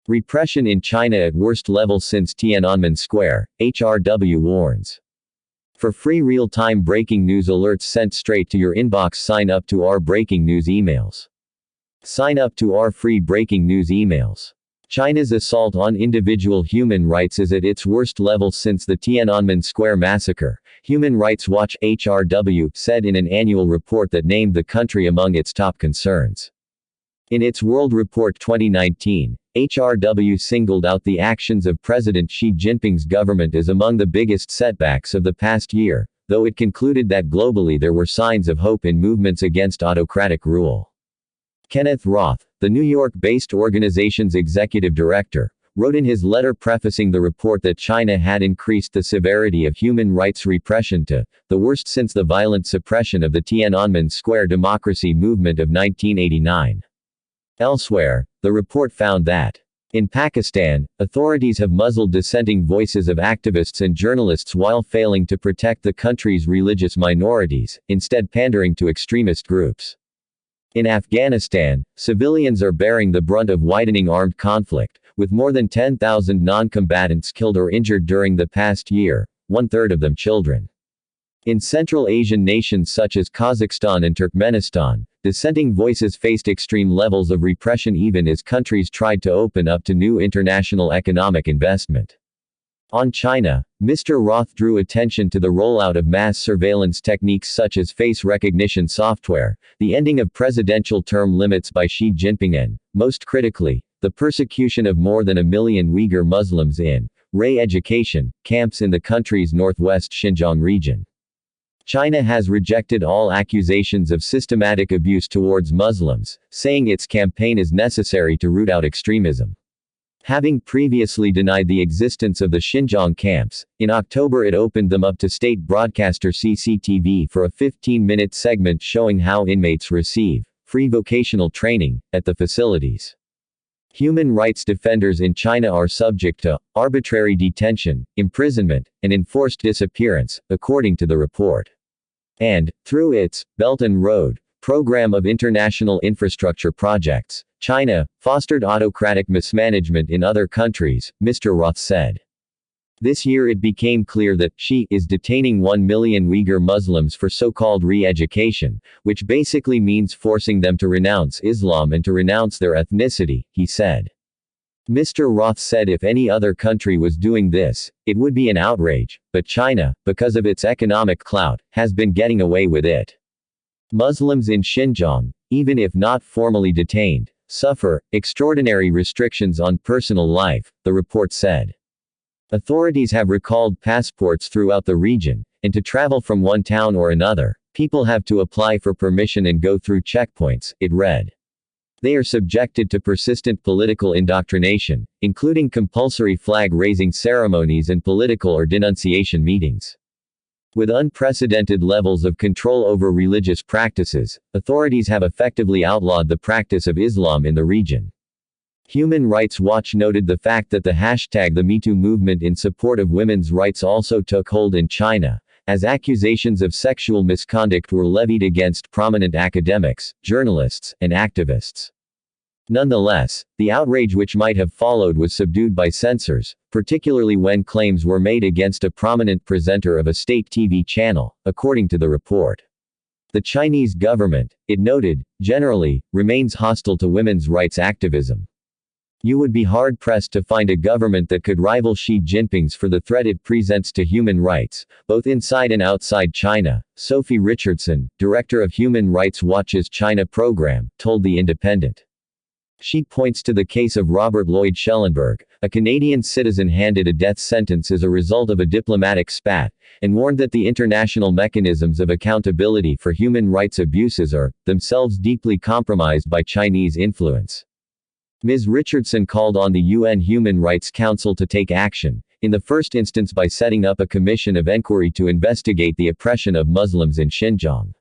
Repression in China at worst level since Tiananmen Square, HRW warns. For free real-time breaking news alerts sent straight to your inbox, sign up to our breaking news emails. Sign up to our free breaking news emails. China's assault on individual human rights is at its worst level since the Tiananmen Square massacre, Human Rights Watch (HRW) said in an annual report that named the country among its top concerns. In its World Report 2019, HRW singled out the actions of President Xi Jinping's government as among the biggest setbacks of the past year, though it concluded that globally there were signs of hope in movements against autocratic rule. Kenneth Roth, the New York-based organization's executive director, wrote in his letter prefacing the report that China had increased the severity of human rights repression to the worst since the violent suppression of the Tiananmen Square democracy movement of 1989. Elsewhere, the report found that in Pakistan, authorities have muzzled dissenting voices of activists and journalists while failing to protect the country's religious minorities, instead pandering to extremist groups. In Afghanistan, civilians are bearing the brunt of widening armed conflict, with more than 10,000 non-combatants killed or injured during the past year, one-third of them children. In Central Asian nations such as Kazakhstan and Turkmenistan, dissenting voices faced extreme levels of repression even as countries tried to open up to new international economic investment. On China, Mr. Roth drew attention to the rollout of mass surveillance techniques such as face recognition software, the ending of presidential term limits by Xi Jinping and, most critically, the persecution of more than 1 million Uyghur Muslims in re-education camps in the country's northwest Xinjiang region. China has rejected all accusations of systematic abuse towards Muslims, saying its campaign is necessary to root out extremism. Having previously denied the existence of the Xinjiang camps, in October it opened them up to state broadcaster CCTV for a 15-minute segment showing how inmates receive free vocational training at the facilities. Human rights defenders in China are subject to arbitrary detention, imprisonment, and enforced disappearance, according to the report. And, through its Belt and Road program of international infrastructure projects, China fostered autocratic mismanagement in other countries, Mr. Roth said. This year it became clear that Xi is detaining 1 million Uyghur Muslims for so-called re-education, which basically means forcing them to renounce Islam and to renounce their ethnicity, he said. Mr. Roth said if any other country was doing this, it would be an outrage, but China, because of its economic clout, has been getting away with it. Muslims in Xinjiang, even if not formally detained, suffer extraordinary restrictions on personal life, the report said. Authorities have recalled passports throughout the region, and to travel from one town or another, people have to apply for permission and go through checkpoints, it read. They are subjected to persistent political indoctrination, including compulsory flag-raising ceremonies and political or denunciation meetings. With unprecedented levels of control over religious practices, authorities have effectively outlawed the practice of Islam in the region. Human Rights Watch noted the fact that the #TheMeToo movement in support of women's rights also took hold in China, as accusations of sexual misconduct were levied against prominent academics, journalists, and activists. Nonetheless, the outrage which might have followed was subdued by censors, particularly when claims were made against a prominent presenter of a state TV channel, according to the report. The Chinese government, it noted, generally, remains hostile to women's rights activism. You would be hard-pressed to find a government that could rival Xi Jinping's for the threat it presents to human rights, both inside and outside China, Sophie Richardson, director of Human Rights Watch's China program, told The Independent. She points to the case of Robert Lloyd Schellenberg, a Canadian citizen handed a death sentence as a result of a diplomatic spat, and warned that the international mechanisms of accountability for human rights abuses are, themselves deeply compromised by Chinese influence. Ms. Richardson called on the UN Human Rights Council to take action, in the first instance by setting up a commission of enquiry to investigate the oppression of Muslims in Xinjiang.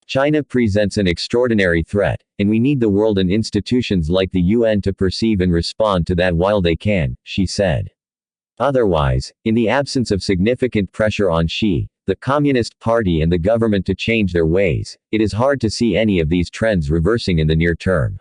China presents an extraordinary threat, and we need the world and institutions like the UN to perceive and respond to that while they can, she said. Otherwise, in the absence of significant pressure on Xi, the Communist Party and the government to change their ways, it is hard to see any of these trends reversing in the near term.